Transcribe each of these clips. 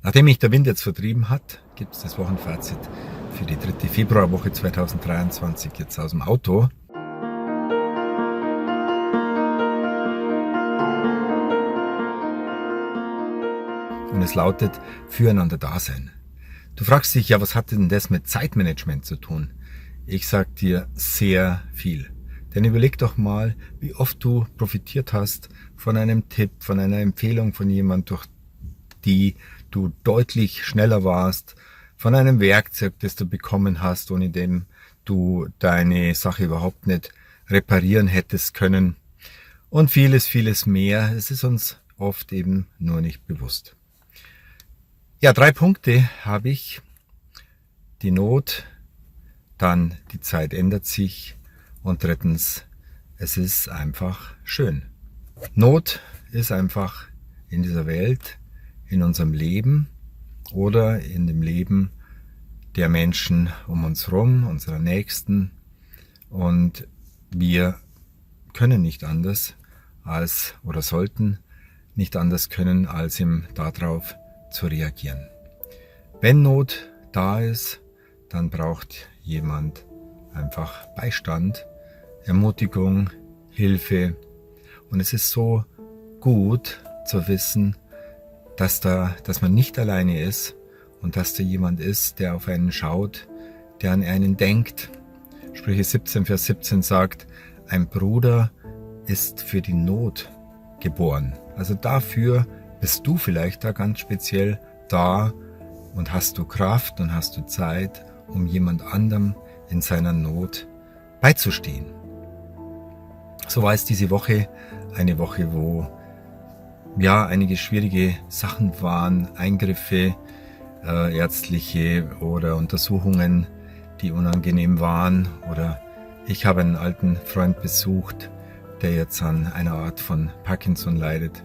Nachdem mich der Wind jetzt vertrieben hat, gibt es das Wochenfazit für die 3. Februarwoche 2023 jetzt aus dem Auto. Und es lautet, füreinander da sein. Du fragst dich ja, was hat denn das mit Zeitmanagement zu tun? Ich sag dir sehr viel. Denn überleg doch mal, wie oft du profitiert hast von einem Tipp, von einer Empfehlung von jemand, durch die du deutlich schneller warst, von einem Werkzeug, das du bekommen hast, ohne dem du deine Sache überhaupt nicht reparieren hättest können. Und vieles, vieles mehr. Es ist uns oft eben nur nicht bewusst. Ja, 3 Punkte habe ich. Die Not, dann die Zeit ändert sich und 3, es ist einfach schön. Not ist einfach in dieser Welt, in unserem Leben oder in dem Leben der Menschen um uns herum, unserer Nächsten. Und wir können nicht anders als, oder sollten nicht anders können, als darauf zu reagieren. Wenn Not da ist, dann braucht jemand einfach Beistand, Ermutigung, Hilfe. Und es ist so gut zu wissen, dass man nicht alleine ist und dass da jemand ist, der auf einen schaut, der an einen denkt. Sprüche 17, Vers 17 sagt, ein Bruder ist für die Not geboren. Also dafür bist du vielleicht da ganz speziell da und hast du Kraft und hast du Zeit, um jemand anderem in seiner Not beizustehen. So war es diese Woche, eine Woche, wo ja einige schwierige Sachen waren, Eingriffe, ärztliche oder Untersuchungen, die unangenehm waren. Oder ich habe einen alten Freund besucht, der jetzt an einer Art von Parkinson leidet.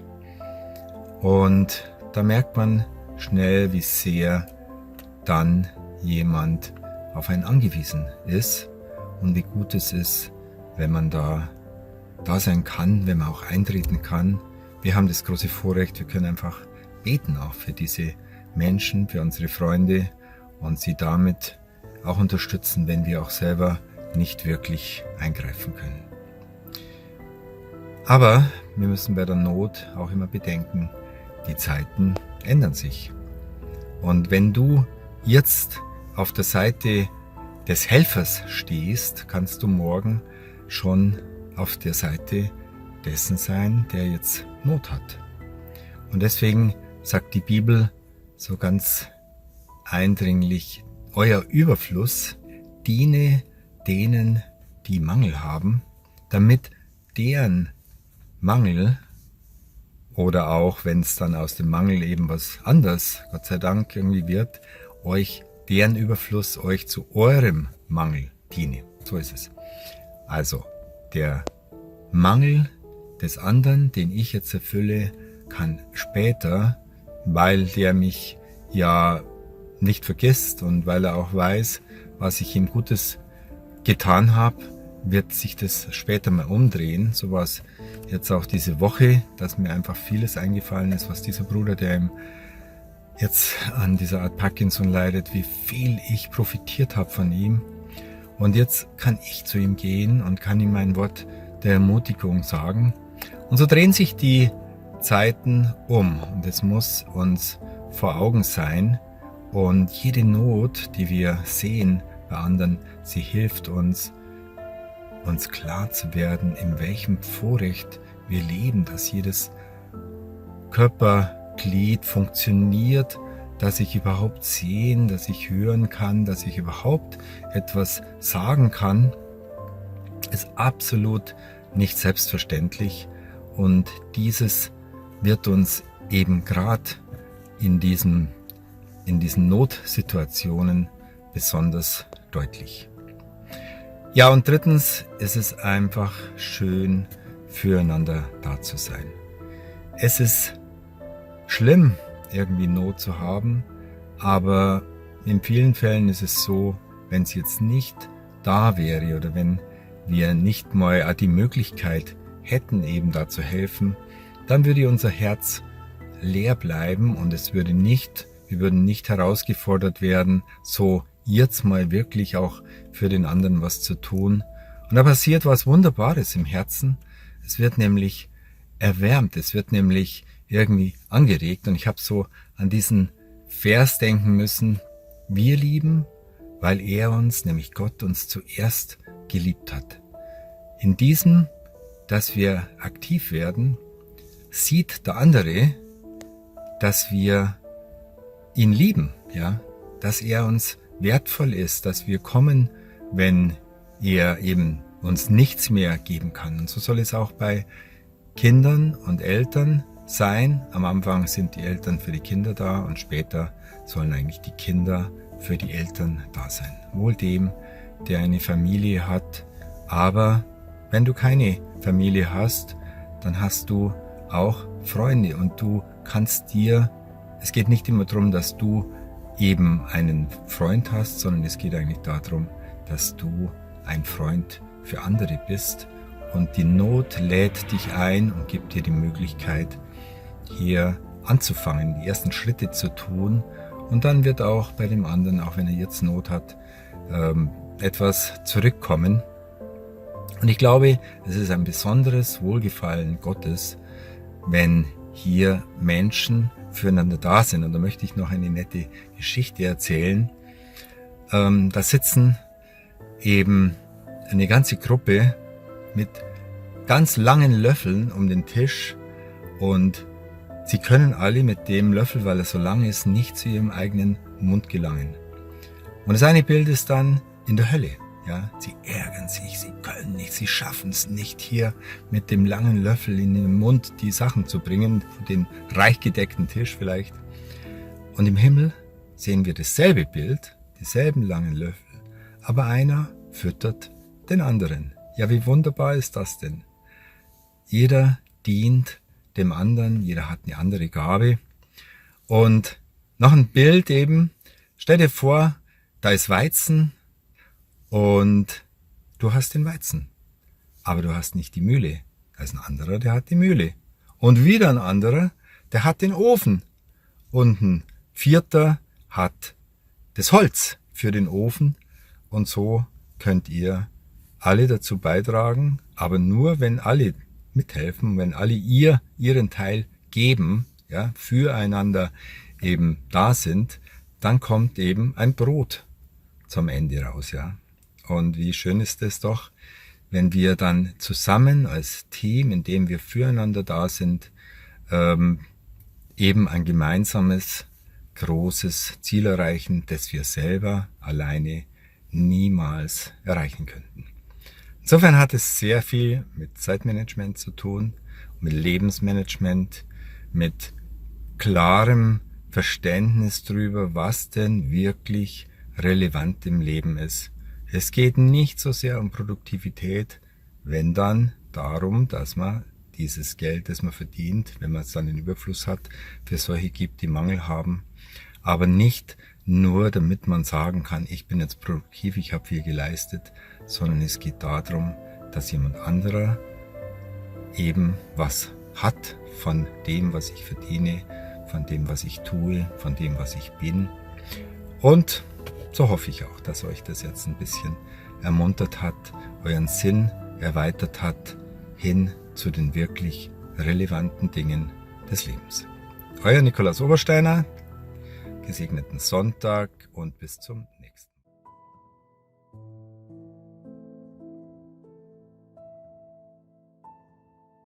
Und da merkt man schnell, wie sehr dann jemand auf einen angewiesen ist und wie gut es ist, wenn man da sein kann, wenn man auch eintreten kann. Wir haben das große Vorrecht, wir können einfach beten auch für diese Menschen, für unsere Freunde und sie damit auch unterstützen, wenn wir auch selber nicht wirklich eingreifen können. Aber wir müssen bei der Not auch immer bedenken, die Zeiten ändern sich. Und wenn du jetzt auf der Seite des Helfers stehst, kannst du morgen schon auf der Seite dessen sein, der jetzt Not hat. Und deswegen sagt die Bibel so ganz eindringlich, euer Überfluss diene denen, die Mangel haben, damit deren Mangel oder auch, wenn es dann aus dem Mangel eben was anderes, Gott sei Dank, irgendwie wird, deren Überfluss euch zu eurem Mangel diene. So ist es. Also, der Mangel des anderen, den ich jetzt erfülle, kann später, weil der mich ja nicht vergisst und weil er auch weiß, was ich ihm Gutes getan habe, wird sich das später mal umdrehen. So war es jetzt auch diese Woche, dass mir einfach vieles eingefallen ist, was dieser Bruder, der ihm jetzt an dieser Art Parkinson leidet, wie viel ich profitiert habe von ihm. Und jetzt kann ich zu ihm gehen und kann ihm ein Wort der Ermutigung sagen. Und so drehen sich die Zeiten um und es muss uns vor Augen sein. Und jede Not, die wir sehen bei anderen, sie hilft uns klar zu werden, in welchem Vorrecht wir leben, dass jedes Körperglied funktioniert, dass ich überhaupt sehen, dass ich hören kann, dass ich überhaupt etwas sagen kann, ist absolut nicht selbstverständlich. Und dieses wird uns eben gerade in diesen Notsituationen besonders deutlich. Ja, und 3, ist es einfach schön, füreinander da zu sein. Es ist schlimm, irgendwie Not zu haben, aber in vielen Fällen ist es so, wenn es jetzt nicht da wäre oder wenn wir nicht mal die Möglichkeit hätten, eben da zu helfen, dann würde unser Herz leer bleiben und wir Wir würden nicht herausgefordert werden, so jetzt mal wirklich auch für den anderen was zu tun. Und da passiert was Wunderbares im Herzen. Es wird nämlich erwärmt, es wird nämlich irgendwie angeregt. Und ich habe so an diesen Vers denken müssen: Wir lieben, weil er uns, nämlich Gott, uns zuerst geliebt hat. In diesem, dass wir aktiv werden, sieht der andere, dass wir ihn lieben, ja, dass er uns wertvoll ist, dass wir kommen, wenn er eben uns nichts mehr geben kann. Und so soll es auch bei Kindern und Eltern sein. Am Anfang sind die Eltern für die Kinder da und später sollen eigentlich die Kinder für die Eltern da sein. Wohl dem, der eine Familie hat, aber wenn du keine Familie hast, dann hast du auch Freunde und du kannst dir, es geht nicht immer darum, dass du eben einen Freund hast, sondern es geht eigentlich darum, dass du ein Freund für andere bist und die Not lädt dich ein und gibt dir die Möglichkeit, hier anzufangen, die ersten Schritte zu tun und dann wird auch bei dem anderen, auch wenn er jetzt Not hat, etwas zurückkommen. Und ich glaube, es ist ein besonderes Wohlgefallen Gottes, wenn hier Menschen füreinander da sind. Und da möchte ich noch eine nette Geschichte erzählen. Da sitzen eben eine ganze Gruppe mit ganz langen Löffeln um den Tisch und sie können alle mit dem Löffel, weil er so lang ist, nicht zu ihrem eigenen Mund gelangen. Und das eine Bild ist dann in der Hölle. Ja, sie ärgern sich, sie können nicht, sie schaffen es nicht, hier mit dem langen Löffel in den Mund die Sachen zu bringen, den reich gedeckten Tisch vielleicht. Und im Himmel sehen wir dasselbe Bild, dieselben langen Löffel, aber einer füttert den anderen. Ja, wie wunderbar ist das denn? Jeder dient dem anderen, jeder hat eine andere Gabe. Und noch ein Bild eben, stell dir vor, da ist Weizen, und du hast den Weizen, aber du hast nicht die Mühle. Da ist ein anderer, der hat die Mühle. Und wieder ein anderer, der hat den Ofen. Und ein vierter hat das Holz für den Ofen. Und so könnt ihr alle dazu beitragen, aber nur, wenn alle mithelfen, wenn alle ihren Teil geben, ja, füreinander eben da sind, dann kommt eben ein Brot zum Ende raus, ja. Und wie schön ist es doch, wenn wir dann zusammen als Team, in dem wir füreinander da sind, eben ein gemeinsames, großes Ziel erreichen, das wir selber alleine niemals erreichen könnten. Insofern hat es sehr viel mit Zeitmanagement zu tun, mit Lebensmanagement, mit klarem Verständnis darüber, was denn wirklich relevant im Leben ist. Es geht nicht so sehr um Produktivität, wenn dann darum, dass man dieses Geld, das man verdient, wenn man es dann in Überfluss hat, für solche gibt, die Mangel haben. Aber nicht nur, damit man sagen kann, ich bin jetzt produktiv, ich habe viel geleistet, sondern es geht darum, dass jemand anderer eben was hat von dem, was ich verdiene, von dem, was ich tue, von dem, was ich bin. Und so hoffe ich auch, dass euch das jetzt ein bisschen ermuntert hat, euren Sinn erweitert hat, hin zu den wirklich relevanten Dingen des Lebens. Euer Nikolaus Obersteiner, gesegneten Sonntag und bis zum